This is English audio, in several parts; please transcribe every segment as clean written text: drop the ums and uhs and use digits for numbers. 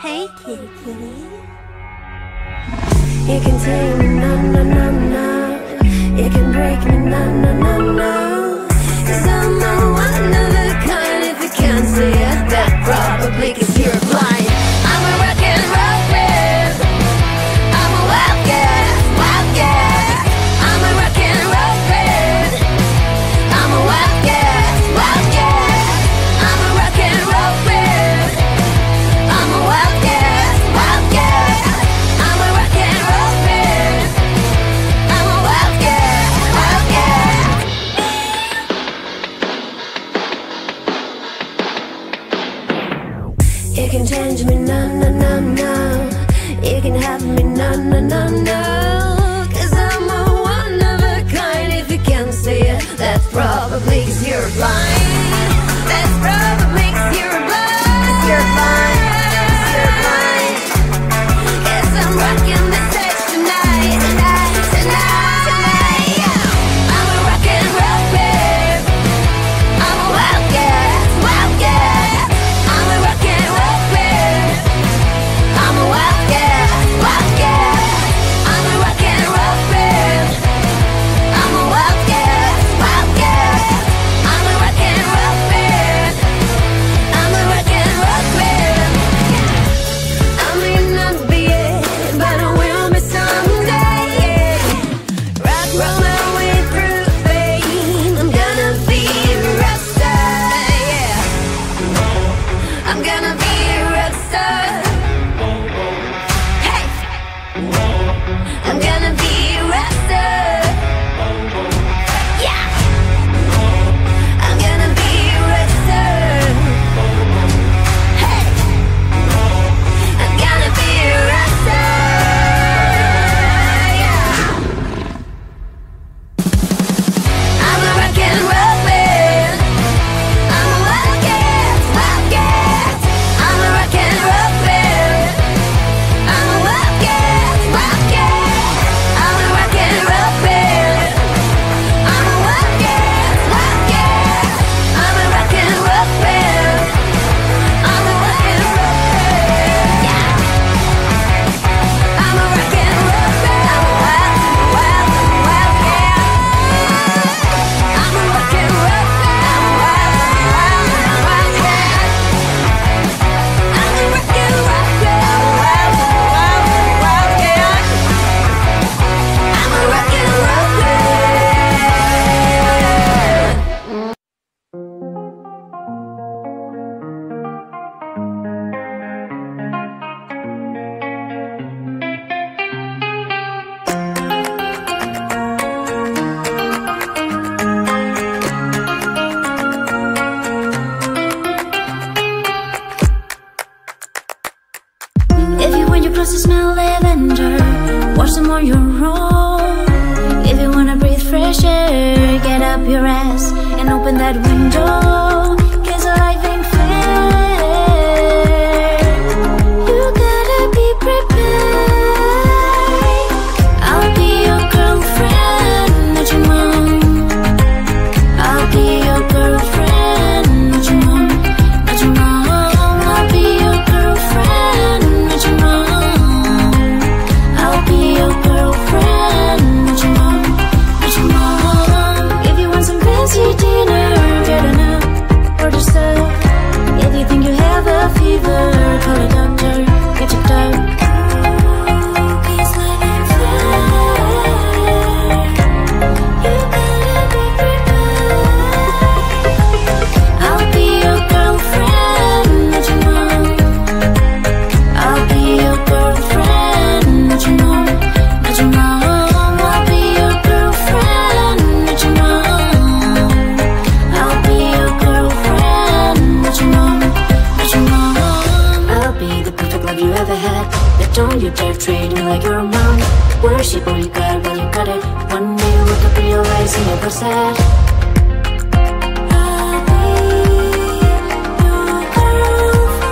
Hey kitty kitty. You can take me, no, no, no, no. You can break me, no, no, no, no. 'Cause I'm a one of a kind. If you can't see it, that probably 'cause you're blind. I'm a rock and roll babe. I'm a wildcat, wildcat. I'm a rock and roll babe. I'm a wildcat, wildcat. I'm a rock and roll babe. I'm a wildcat, wildcat. I'm a rock and roll babe. I'm a wildcat, wildcat. You can change me, no, no, no, no. You can have me, no, no, no, no. 'Cause I'm a one of a kind. If you can't see it, that's probably 'cause you're blind. That's probably 'cause you're blind. 'Cause you're blind. 'Cause you're blind. 'Cause I'm rocking the stage tonight, tonight, tonight, tonight. I'm a rock and roll babe. I'm a wildcat, wildcat. I'm a rock and roll babe. I'm a wildcat, wildcat. I'm a rock and roll babe. I'm a wildcat, wildcat. I'm a rock and roll babe. I'm a rock and roll babe. I may not be it, but I will be someday. Rock, roll my way through pain. I'm gonna be a rockstar, yeah. I'm gonna be a rockstar. Hey, I'm gonna be a rockstar. Yeah, I'm gonna be a rockstar. Hey, I'm gonna be a rockstar. Yeah, I'm a rock and roll man. I'm a wildcat, wildcat. I'm a rock and roll man. I'm a wildcat, wildcat. I'm a rock and roll man. I'm a wildcat, wildcat. I'm a rock and roll man. I'm a rock and roll man. Yeah. I'm a rock and roll man. I'm a wild, wildcat. I'm a rock and roll man. I'm wild, wildcat. I'm a rock and roll man. Wild, wildcat. I'm a rock and roll man. If you want your clothes to smell lavender, wash them on your own. If you wanna breathe fresh air, get up your ass and open that window. 'Cause life ain't fair. You gotta be prepared. I'll be your girlfriend, not your mom. I'll be your girlfriend, not your mom, not your mom. I'll be your girlfriend, not your mom. I'll be your girlfriend, not your mom, not your mom. If you want some fancy dinner, get enough for the stuff. If you think you have a fever, call a doctor, get checked out. 'Cause life ain't fair. You gotta be prepared. I'll be your girlfriend, not your mom. I'll be your girlfriend, not your mom, not your mom. I'll be your girlfriend, not your mom. I'll be your girlfriend, not your mom, not your mom. I'll be the perfect love you ever had. But don't you dare treat me like your mom. Worship all you got when you got it. One day you wake up, realize you never said. I'll be your girlfriend.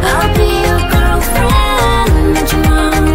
I'll be your girlfriend, not your mom.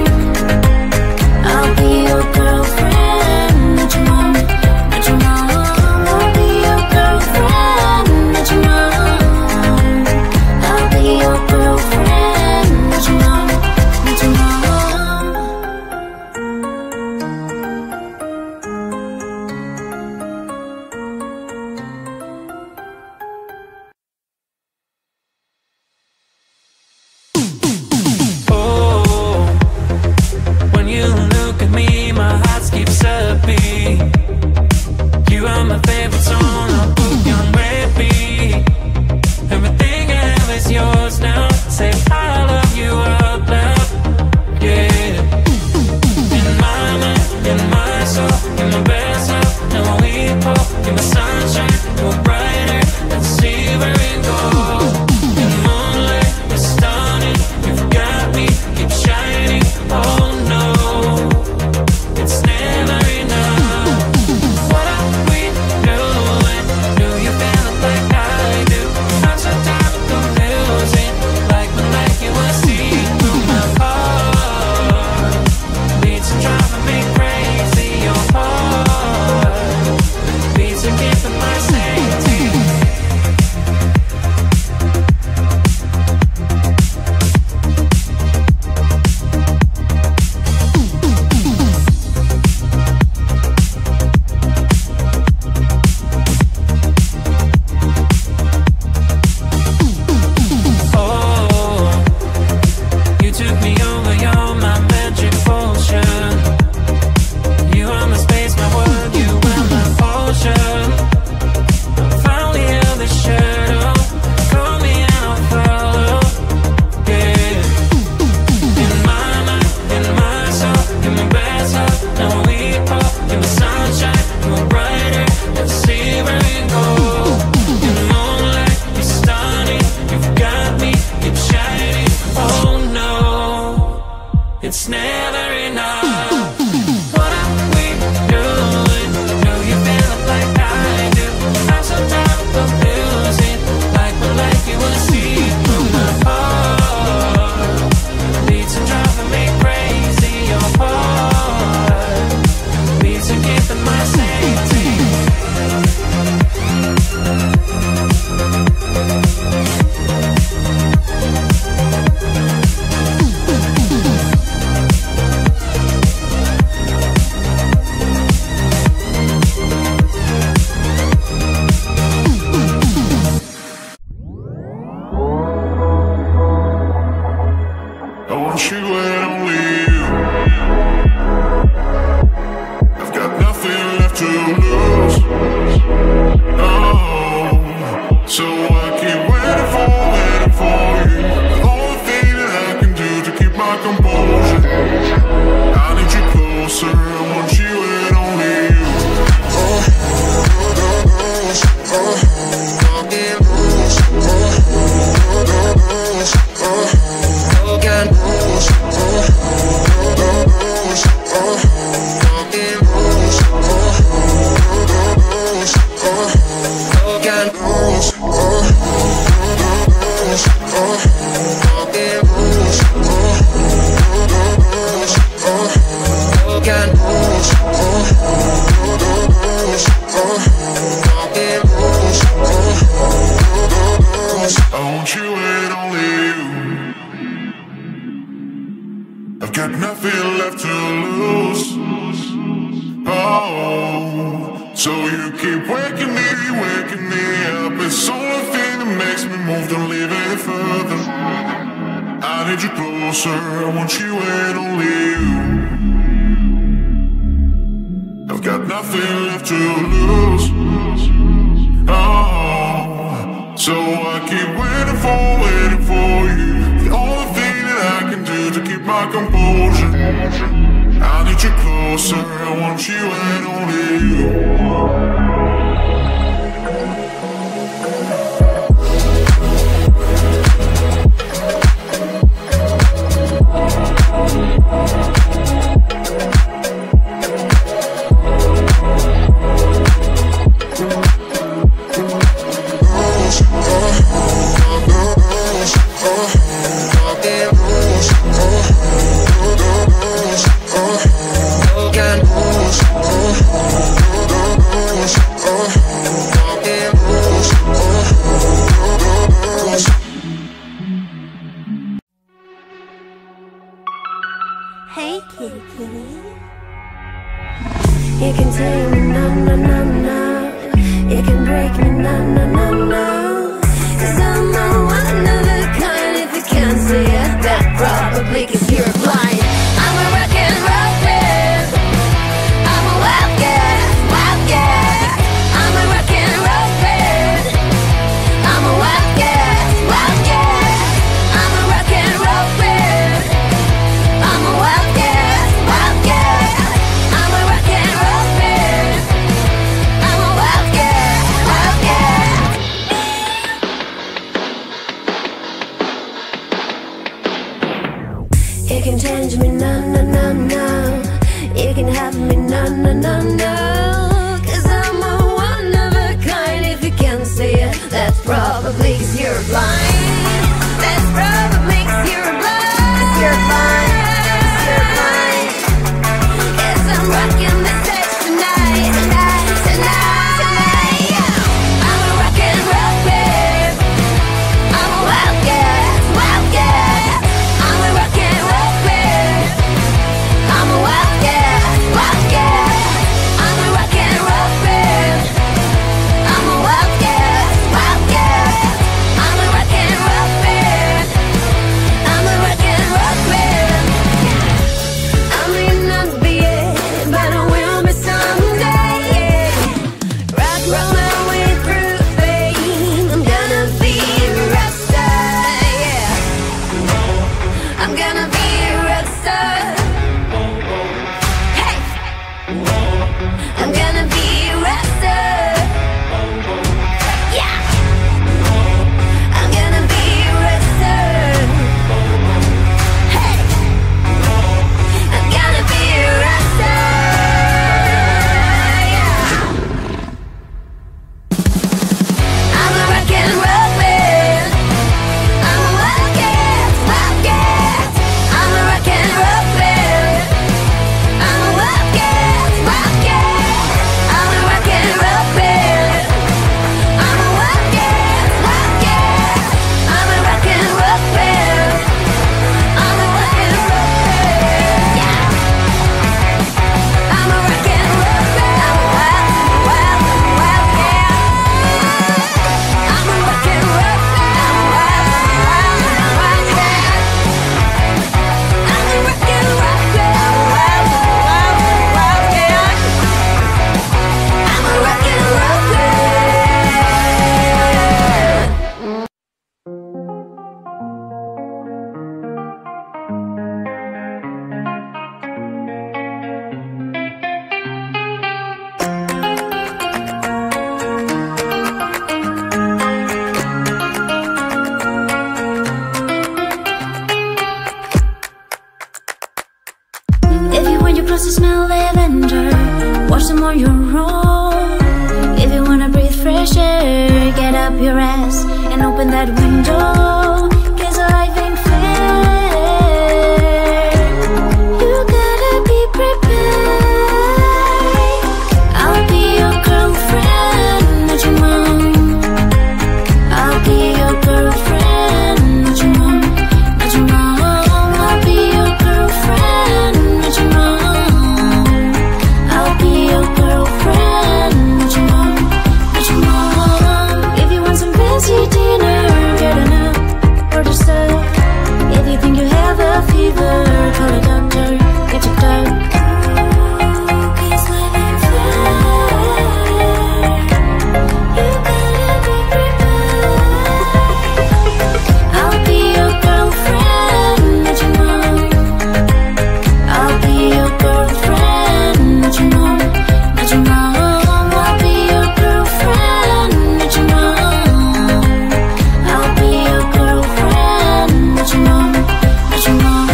it's never enough. What are we doing? Do you feel it like I do? I'm so tired of losing, like you wanna see through my heart. Beats are driving me crazy, your heart. Beats are keeping my safety. house to smell lavender. Watch them on your own. If you wanna breathe fresh air, get up your ass and open that window. 'Cause life ain't fair. You gotta be prepared. I'll be your girlfriend, not your mom. I'll be your girlfriend, not your mom, not your mom. I'll be your girlfriend, not your mom. I'll be your girlfriend, not your mom, not your mom. If you want some fancy dinner, get enough or just if you think you have a fever, call a doctor, get checked out. 'Cause life ain't fair. You gotta be prepared. I'll be your girlfriend, not your mom. I'll be your girlfriend, not your mom, not your mom. I'll be your girlfriend, not your mom. I'll be your girlfriend, not your mom, not your mom.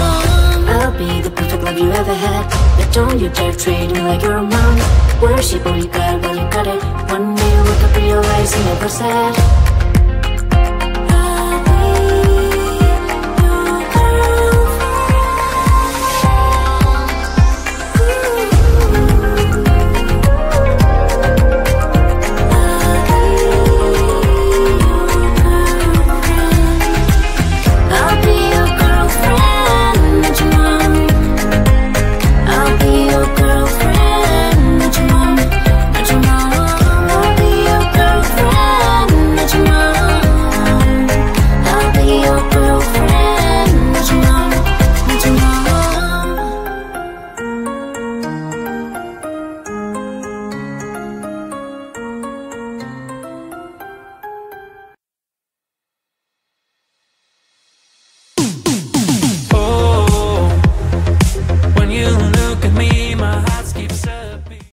I'll be the perfect love you ever had, but don't you dare treat me like you're a mom. Worship all you got while you got it. One day you wake up, realize you never said